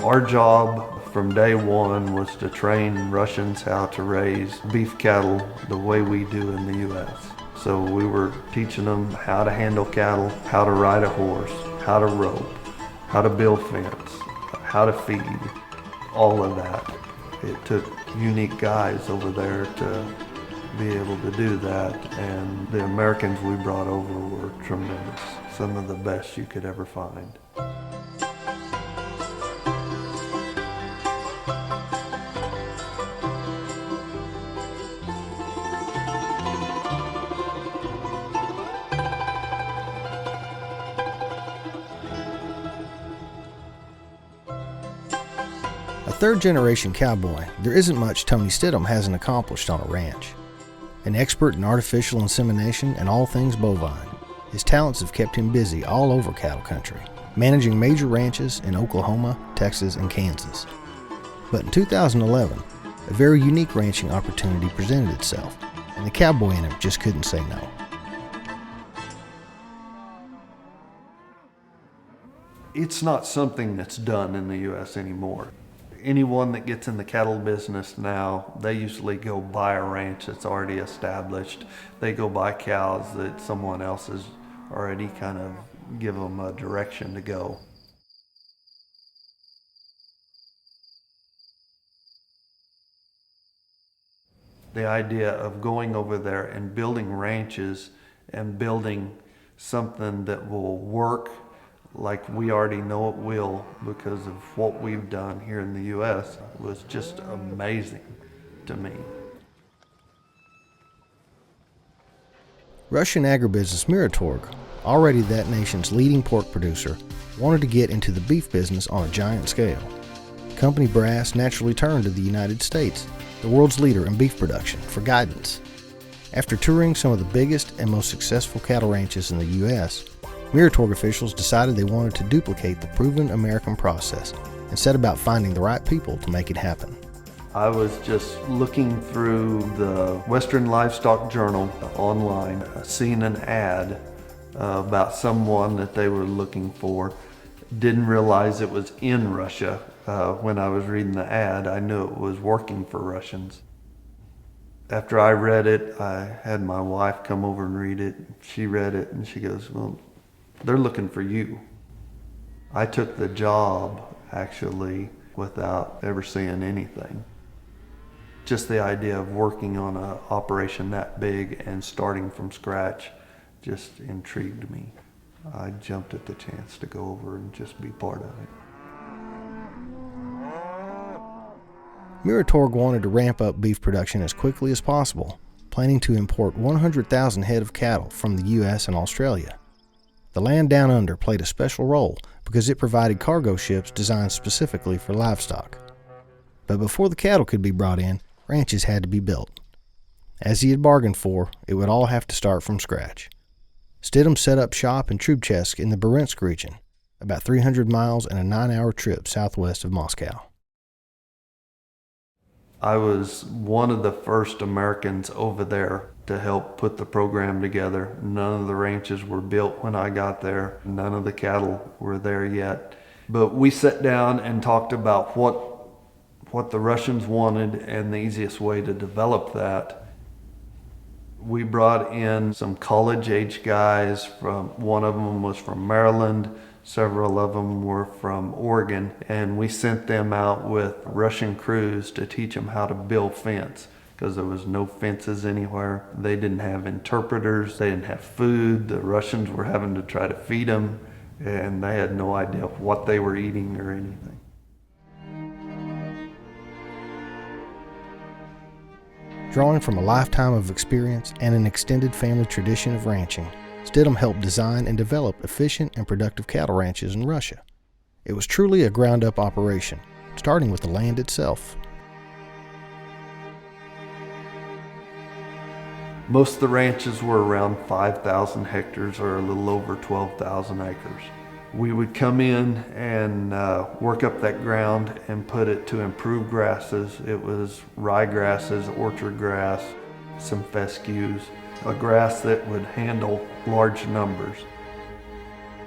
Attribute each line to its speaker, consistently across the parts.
Speaker 1: Our job from day one was to train Russians how to raise beef cattle the way we do in the U.S. So we were teaching them how to handle cattle, how to ride a horse, how to rope, how to build fence, how to feed, all of that. It took unique guys over there to be able to do that, and the Americans we brought over were tremendous, some of the best you could ever find.
Speaker 2: A third-generation cowboy, there isn't much Tony Stidham hasn't accomplished on a ranch. An expert in artificial insemination and all things bovine, his talents have kept him busy all over cattle country, managing major ranches in Oklahoma, Texas, and Kansas. But in 2011, a very unique ranching opportunity presented itself, and the cowboy in him just couldn't say no.
Speaker 1: It's not something that's done in the U.S. anymore. Anyone that gets in the cattle business now, they usually go buy a ranch that's already established. They go buy cows that someone else has already kind of give them a direction to go. The idea of going over there and building ranches and building something that will work like we already know it will because of what we've done here in the U.S. was just amazing to me.
Speaker 2: Russian agribusiness Miratorg, already that nation's leading pork producer, wanted to get into the beef business on a giant scale. Company brass naturally turned to the United States, the world's leader in beef production, for guidance. After touring some of the biggest and most successful cattle ranches in the U.S., Miratorg officials decided they wanted to duplicate the proven American process and set about finding the right people to make it happen.
Speaker 1: I was just looking through the Western Livestock Journal online, seeing an ad about someone that they were looking for. Didn't realize it was in Russia. When I was reading the ad, I knew it was working for Russians. After I read it, I had my wife come over and read it. She read it and she goes, "Well, they're looking for you." I took the job actually without ever seeing anything. Just the idea of working on an operation that big and starting from scratch just intrigued me. I jumped at the chance to go over and just be part of it.
Speaker 2: Miratorg wanted to ramp up beef production as quickly as possible, planning to import 100,000 head of cattle from the U.S. and Australia. The land down under played a special role because it provided cargo ships designed specifically for livestock. But before the cattle could be brought in, ranches had to be built. As he had bargained for, it would all have to start from scratch. Stidham set up shop in Trubchesk in the Bryansk region, about 300 miles and a 9-hour trip southwest of Moscow.
Speaker 1: I was one of the first Americans over there to help put the program together. None of the ranches were built when I got there. None of the cattle were there yet. But we sat down and talked about what the Russians wanted and the easiest way to develop that. We brought in some college-age guys. One of them was from Maryland. Several of them were from Oregon, and we sent them out with Russian crews to teach them how to build fence because there was no fences anywhere. They didn't have interpreters. They didn't have food. The Russians were having to try to feed them, and they had no idea what they were eating or anything.
Speaker 2: Drawing from a lifetime of experience and an extended family tradition of ranching, Stidham helped design and develop efficient and productive cattle ranches in Russia. It was truly a ground-up operation, starting with the land itself.
Speaker 1: Most of the ranches were around 5,000 hectares or a little over 12,000 acres. We would come in and work up that ground and put it to improve grasses. It was rye grasses, orchard grass, some fescues, a grass that would handle large numbers.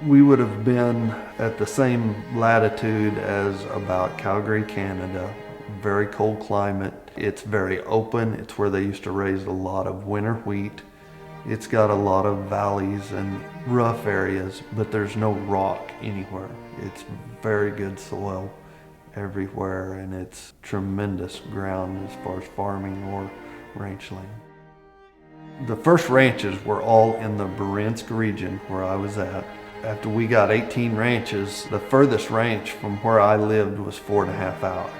Speaker 1: We would have been at the same latitude as about Calgary, Canada. Very cold climate. It's very open. It's where they used to raise a lot of winter wheat. It's got a lot of valleys and rough areas, but there's no rock anywhere. It's very good soil everywhere, and it's tremendous ground as far as farming or ranch land. The first ranches were all in the Barinsk region where I was at. After we got 18 ranches, the furthest ranch from where I lived was 4.5 hours.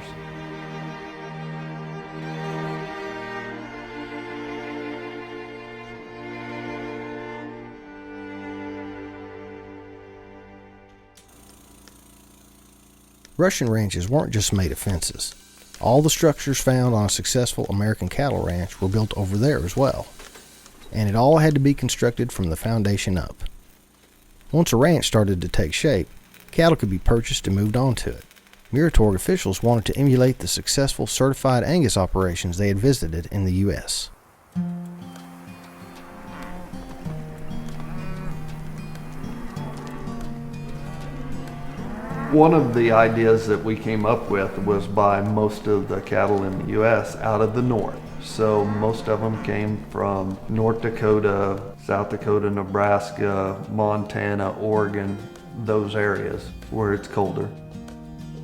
Speaker 2: Russian ranches weren't just made of fences. All the structures found on a successful American cattle ranch were built over there as well. And it all had to be constructed from the foundation up. Once a ranch started to take shape, cattle could be purchased and moved onto it. Muratorg officials wanted to emulate the successful certified Angus operations they had visited in the U.S.
Speaker 1: One of the ideas that we came up with was buy most of the cattle in the U.S. out of the north. So most of them came from North Dakota, South Dakota, Nebraska, Montana, Oregon, those areas where it's colder.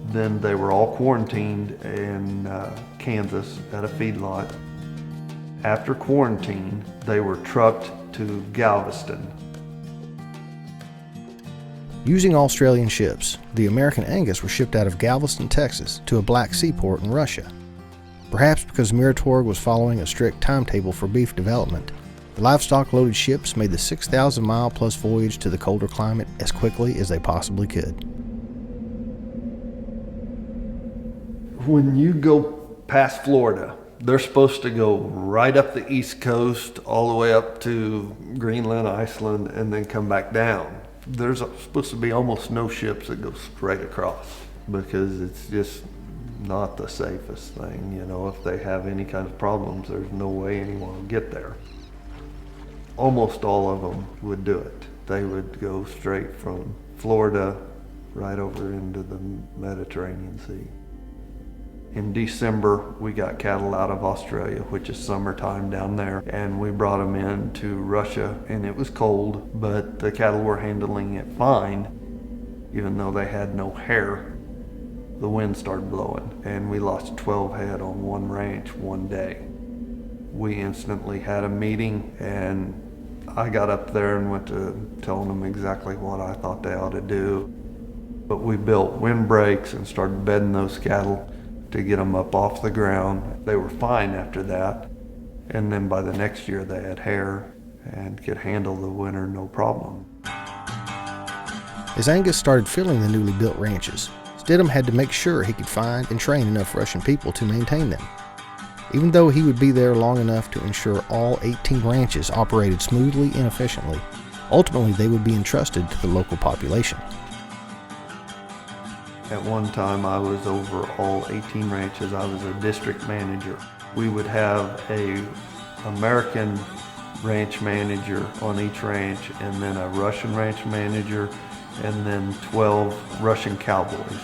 Speaker 1: Then they were all quarantined in Kansas at a feedlot. After quarantine, they were trucked to Galveston.
Speaker 2: Using Australian ships, the American Angus were shipped out of Galveston, Texas to a Black Sea port in Russia. Perhaps because Muratorg was following a strict timetable for beef development, the livestock-loaded ships made the 6,000-mile-plus voyage to the colder climate as quickly as they possibly could.
Speaker 1: When you go past Florida, they're supposed to go right up the East Coast, all the way up to Greenland, Iceland, and then come back down. There's supposed to be almost no ships that go straight across because it's just not the safest thing. You know, if they have any kind of problems, there's no way anyone will get there. Almost all of them would do it. They would go straight from Florida right over into the Mediterranean Sea. In December, we got cattle out of Australia, which is summertime down there, and we brought them into Russia, and it was cold, but the cattle were handling it fine, even though they had no hair. The wind started blowing, and we lost 12 head on one ranch one day. We instantly had a meeting, and I got up there and went to telling them exactly what I thought they ought to do. But we built windbreaks and started bedding those cattle to get them up off the ground. They were fine after that, and then by the next year they had hair and could handle the winter no problem.
Speaker 2: As Angus started filling the newly built ranches, Stidham had to make sure he could find and train enough Russian people to maintain them. Even though he would be there long enough to ensure all 18 ranches operated smoothly and efficiently, ultimately they would be entrusted to the local population.
Speaker 1: At one time I was over all 18 ranches. I was a district manager. We would have a American ranch manager on each ranch, and then a Russian ranch manager, and then 12 Russian cowboys.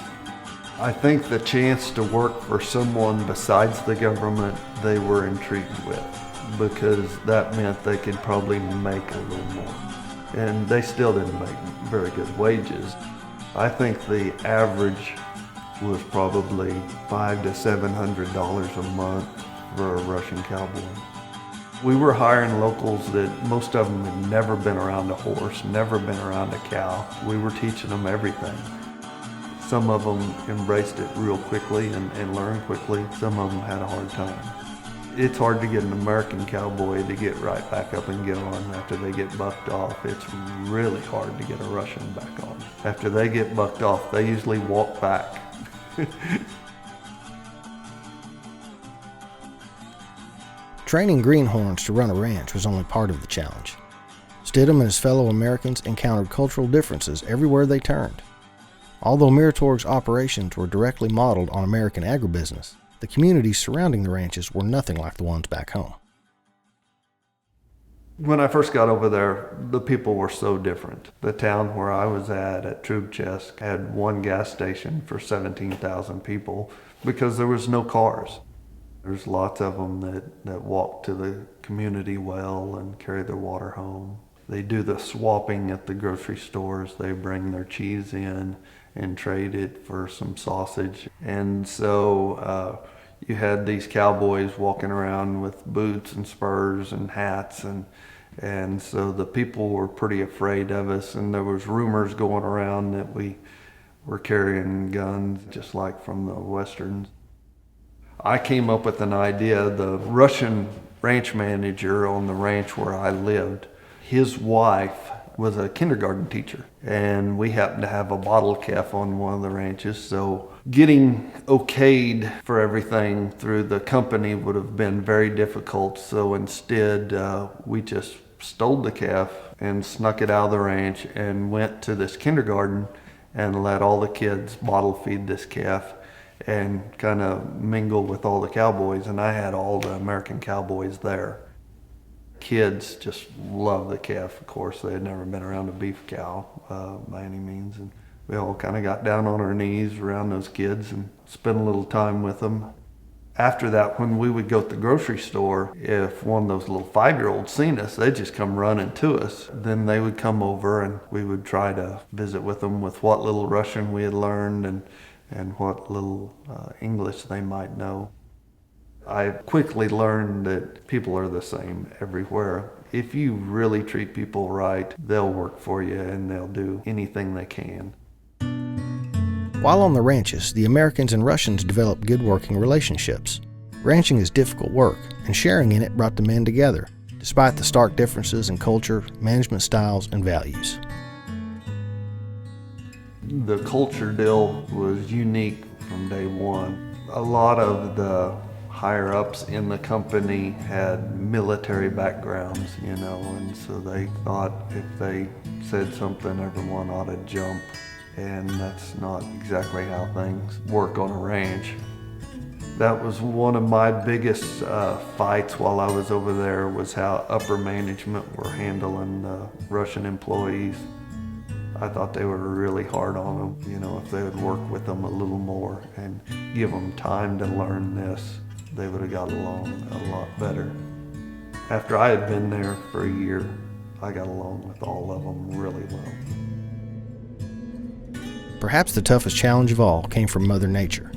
Speaker 1: I think the chance to work for someone besides the government they were intrigued with, because that meant they could probably make a little more. And they still didn't make very good wages. I think the average was probably $500 to $700 a month for a Russian cowboy. We were hiring locals that most of them had never been around a horse, never been around a cow. We were teaching them everything. Some of them embraced it real quickly and learned quickly. Some of them had a hard time. It's hard to get an American cowboy to get right back up and get on after they get bucked off. It's really hard to get a Russian back on. After they get bucked off, they usually walk back.
Speaker 2: Training greenhorns to run a ranch was only part of the challenge. Stidham and his fellow Americans encountered cultural differences everywhere they turned. Although Muratorg's operations were directly modeled on American agribusiness, the communities surrounding the ranches were nothing like the ones back home.
Speaker 1: When I first got over there, the people were so different. The town where I was at Trubchesk, had one gas station for 17,000 people because there was no cars. There's lots of them that walk to the community well and carry their water home. They do the swapping at the grocery stores. They bring their cheese in and trade it for some sausage. And so you had these cowboys walking around with boots and spurs and hats, and so the people were pretty afraid of us, and there was rumors going around that we were carrying guns just like from the westerns. I came up with an idea. The Russian ranch manager on the ranch where I lived, his wife was a kindergarten teacher, and we happened to have a bottle calf on one of the ranches, so getting okayed for everything through the company would have been very difficult. So instead we just stole the calf and snuck it out of the ranch and went to this kindergarten and let all the kids bottle feed this calf and kind of mingle with all the cowboys. And I had all the American cowboys there. Kids just love the calf, of course. They had never been around a beef cow by any means. And we all kind of got down on our knees around those kids and spent a little time with them. After that, when we would go to the grocery store, if one of those little 5-year-olds seen us, they'd just come running to us. Then they would come over and we would try to visit with them with what little Russian we had learned and what little English they might know. I quickly learned that people are the same everywhere. If you really treat people right, they'll work for you and they'll do anything they can.
Speaker 2: While on the ranches, the Americans and Russians developed good working relationships. Ranching is difficult work, and sharing in it brought the men together, despite the stark differences in culture, management styles, and values.
Speaker 1: The culture deal was unique from day one. A lot of the higher ups in the company had military backgrounds, and so they thought if they said something, everyone ought to jump. And that's not exactly how things work on a ranch. That was one of my biggest fights while I was over there, was how upper management were handling the Russian employees. I thought they were really hard on them. If they would work with them a little more and give them time to learn this, they would have got along a lot better. After I had been there for a year, I got along with all of them really well.
Speaker 2: Perhaps the toughest challenge of all came from Mother Nature.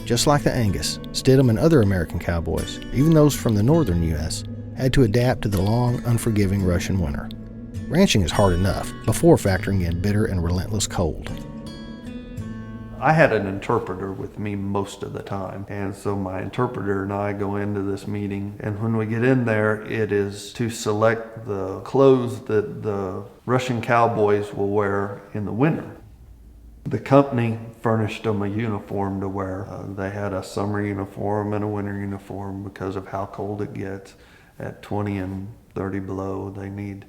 Speaker 2: Just like the Angus, Stidham and other American cowboys, even those from the northern U.S., had to adapt to the long, unforgiving Russian winter. Ranching is hard enough, before factoring in bitter and relentless cold.
Speaker 1: I had an interpreter with me most of the time, and so my interpreter and I go into this meeting, and when we get in there, it is to select the clothes that the Russian cowboys will wear in the winter. The company furnished them a uniform to wear. They had a summer uniform and a winter uniform because of how cold it gets. At 20 and 30 below, they need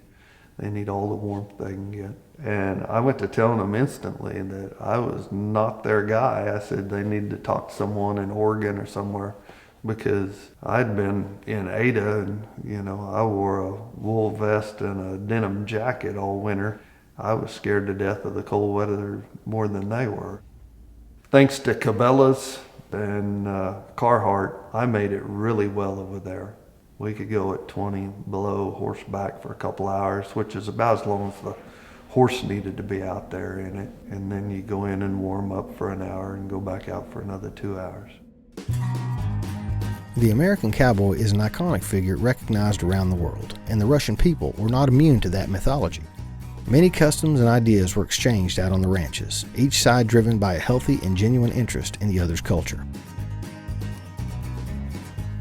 Speaker 1: all the warmth they can get. And I went to telling them instantly that I was not their guy. I said they need to talk to someone in Oregon or somewhere, because I'd been in Ada and I wore a wool vest and a denim jacket all winter. I was scared to death of the cold weather more than they were. Thanks to Cabela's and Carhartt, I made it really well over there. We could go at 20 below horseback for a couple hours, which is about as long as the horse needed to be out there in it. And then you go in and warm up for an hour and go back out for another 2 hours.
Speaker 2: The American cowboy is an iconic figure recognized around the world, and the Russian people were not immune to that mythology. Many customs and ideas were exchanged out on the ranches, each side driven by a healthy and genuine interest in the other's culture.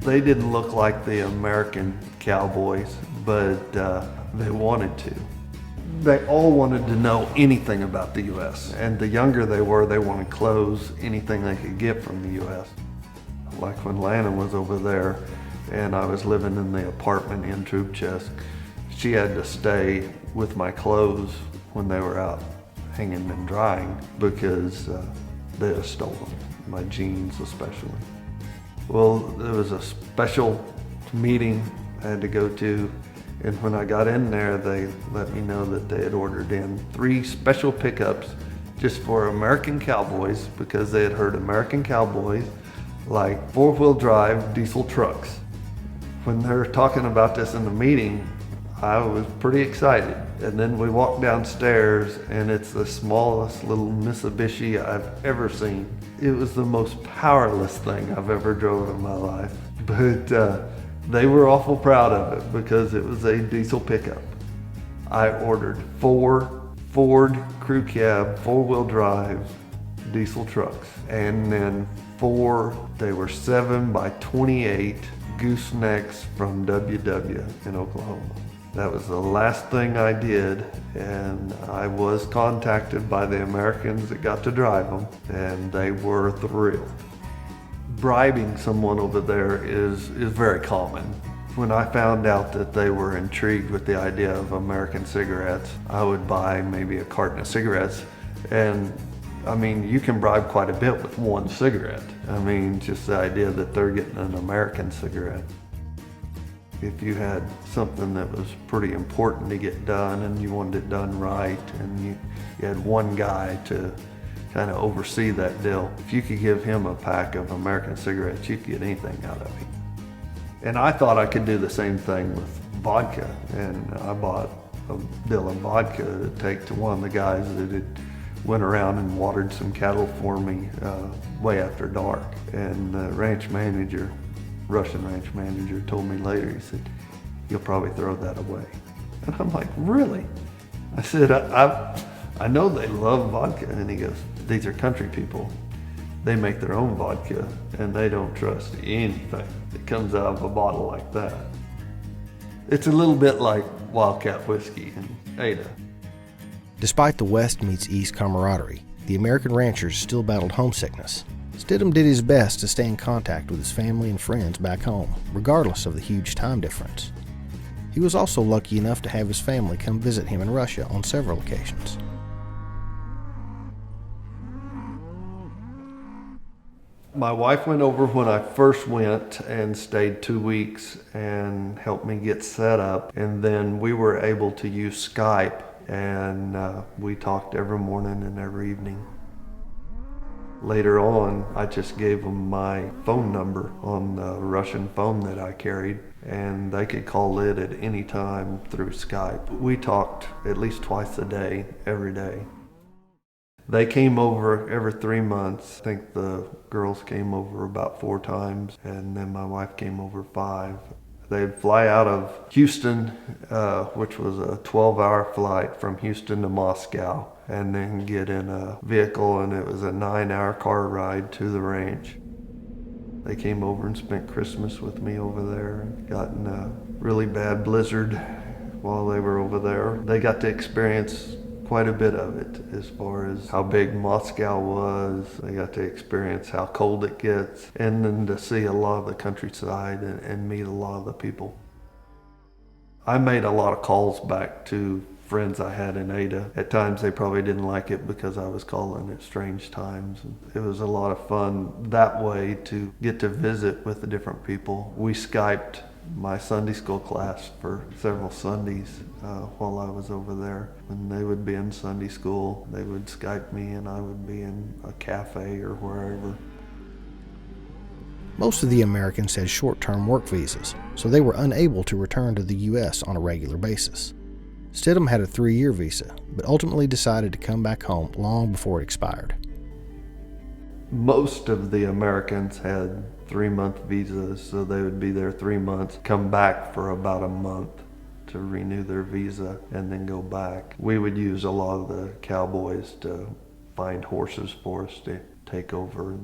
Speaker 1: They didn't look like the American cowboys, but they wanted to. They all wanted to know anything about the U.S. And the younger they were, they wanted clothes, anything they could get from the U.S. Like when Lana was over there and I was living in the apartment in Trubchesk, she had to stay with my clothes when they were out hanging and drying because they had stolen them, my jeans especially. Well, there was a special meeting I had to go to, And when I got in there, they let me know that they had ordered in 3 special pickups just for American cowboys, because they had heard American cowboys like 4-wheel drive diesel trucks. When they were talking about this in the meeting, I was pretty excited. And then we walked downstairs, and it's the smallest little Mitsubishi I've ever seen. It was the most powerless thing I've ever drove in my life. But they were awful proud of it because it was a diesel pickup. I ordered 4 Ford crew cab 4-wheel drive diesel trucks, and then 4, they were 7x28 goosenecks from WW in Oklahoma. That was the last thing I did, and I was contacted by the Americans that got to drive them, and they were thrilled. Bribing someone over there is very common. When I found out that they were intrigued with the idea of American cigarettes, I would buy maybe a carton of cigarettes. And I mean, you can bribe quite a bit with 1 cigarette. I mean, just the idea that they're getting an American cigarette. If you had something that was pretty important to get done and you wanted it done right, and you had one guy to kind of oversee that deal, if you could give him a pack of American cigarettes, you could get anything out of him. And I thought I could do the same thing with vodka, and I bought a bill of vodka to take to one of the guys that had went around and watered some cattle for me way after dark. And the ranch manager, Russian ranch manager, told me later, he said, "You'll probably throw that away." And I'm like, "Really?" I said, I know they love vodka. And he goes, "These are country people. They make their own vodka, and they don't trust anything that comes out of a bottle like that." It's a little bit like Wildcat whiskey in Ada.
Speaker 2: Despite the West meets East camaraderie, the American ranchers still battled homesickness. Stidham did his best to stay in contact with his family and friends back home, regardless of the huge time difference. He was also lucky enough to have his family come visit him in Russia on several occasions.
Speaker 1: My wife went over when I first went and stayed 2 weeks and helped me get set up. And then we were able to use Skype, and we talked every morning and every evening. Later on, I just gave them my phone number on the Russian phone that I carried, and they could call it at any time through Skype. We talked at least twice a day, every day. They came over every 3 months. I think the girls came over about 4 times, and then my wife came over 5. They'd fly out of Houston, which was a 12-hour flight from Houston to Moscow, and then get in a vehicle, and it was a 9-hour car ride to the ranch. They came over and spent Christmas with me over there, and got in a really bad blizzard while they were over there. They got to experience quite a bit of it as far as how big Moscow was. They got to experience how cold it gets, and then to see a lot of the countryside and meet a lot of the people. I made a lot of calls back to friends I had in Ada. At times they probably didn't like it because I was calling at strange times. It was a lot of fun that way to get to visit with the different people. We Skyped my Sunday school class for several Sundays while I was over there. When they would be in Sunday school, they would Skype me, and I would be in a cafe or wherever.
Speaker 2: Most of the Americans had short-term work visas, so they were unable to return to the U.S. on a regular basis. Stidham had a 3-year visa, but ultimately decided to come back home long before it expired.
Speaker 1: Most of the Americans had 3-month visas, so they would be there 3 months, come back for about a month to renew their visa, and then go back. We would use a lot of the cowboys to find horses for us to take over.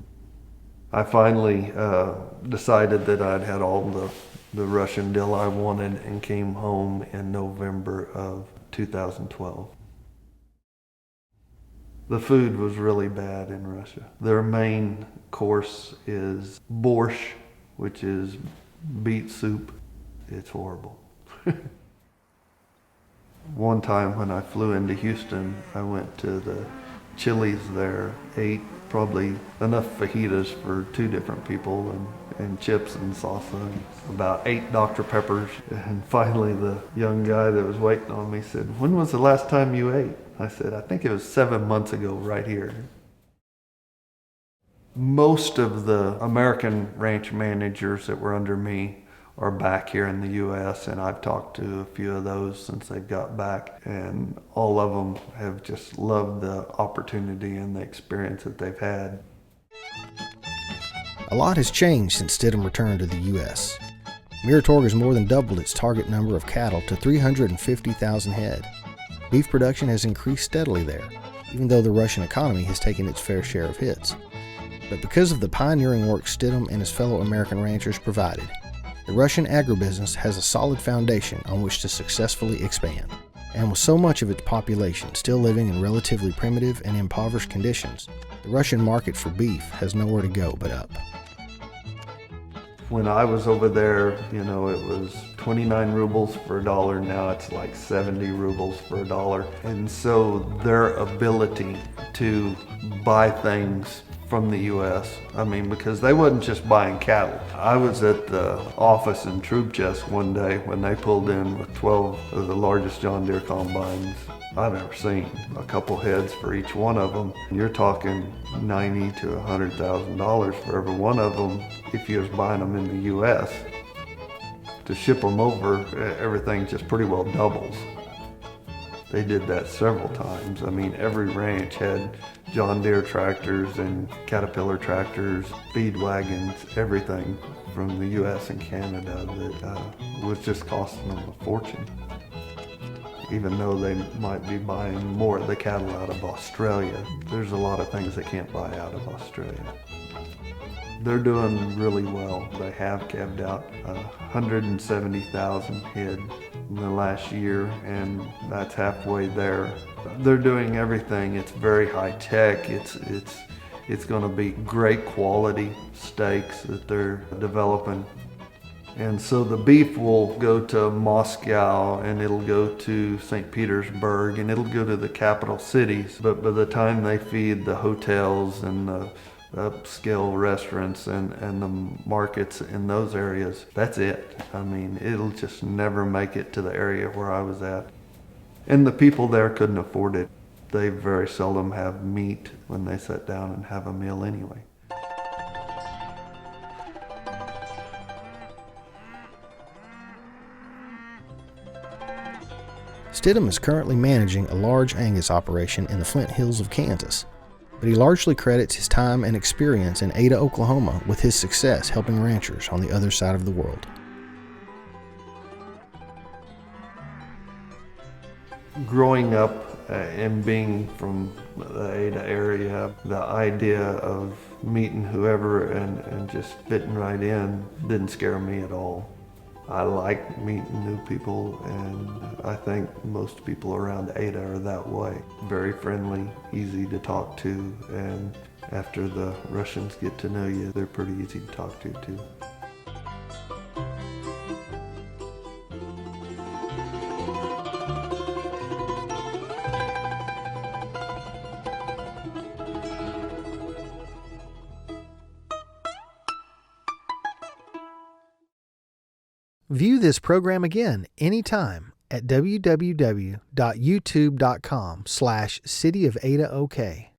Speaker 1: I finally decided that I'd had all the Russian deal I wanted, and came home in November of 2012. The food was really bad in Russia. Their main course is borscht, which is beet soup. It's horrible. One time when I flew into Houston, I went to the Chili's there, ate probably enough fajitas for 2 different people, and chips and salsa, and about 8 Dr. Peppers. And finally the young guy that was waiting on me said, "When was the last time you ate?" I said, "I think it was 7 months ago right here." Most of the American ranch managers that were under me are back here in the U.S., and I've talked to a few of those since they got back, and all of them have just loved the opportunity and the experience that they've had.
Speaker 2: A lot has changed since Stidham returned to the U.S. Miratorg has more than doubled its target number of cattle to 350,000 head. Beef production has increased steadily there, even though the Russian economy has taken its fair share of hits. But because of the pioneering work Stidham and his fellow American ranchers provided, the Russian agribusiness has a solid foundation on which to successfully expand. And with so much of its population still living in relatively primitive and impoverished conditions, the Russian market for beef has nowhere to go but up.
Speaker 1: When I was over there, it was 29 rubles for $1. Now it's like 70 rubles for $1. And so their ability to buy things from the U.S., because they wasn't just buying cattle. I was at the office in Troop Chest one day when they pulled in with 12 of the largest John Deere combines I've ever seen. A couple heads for each one of them. You're talking $90,000 to $100,000 for every one of them if you was buying them in the U.S. To ship them over, everything just pretty well doubles. They did that several times. Every ranch had John Deere tractors and Caterpillar tractors, feed wagons, everything from the U.S. and Canada that was just costing them a fortune. Even though they might be buying more of the cattle out of Australia, there's a lot of things they can't buy out of Australia. They're doing really well. They have calved out 170,000 head in the last year, and that's halfway there. They're doing everything. It's very high tech. It's going to be great quality steaks that they're developing. And so the beef will go to Moscow, and it'll go to St. Petersburg, and it'll go to the capital cities. But by the time they feed the hotels and the upscale restaurants and the markets in those areas, that's it. It'll just never make it to the area where I was at. And the people there couldn't afford it. They very seldom have meat when they sit down and have a meal anyway.
Speaker 2: Stidham is currently managing a large Angus operation in the Flint Hills of Kansas, but he largely credits his time and experience in Ada, Oklahoma with his success helping ranchers on the other side of the world.
Speaker 1: Growing up and being from the Ada area, the idea of meeting whoever and just fitting right in didn't scare me at all. I like meeting new people, and I think most people around Ada are that way. Very friendly, easy to talk to, and after the Russians get to know you, they're pretty easy to talk to too.
Speaker 2: View this program again anytime at www.youtube.com/cityofadaok.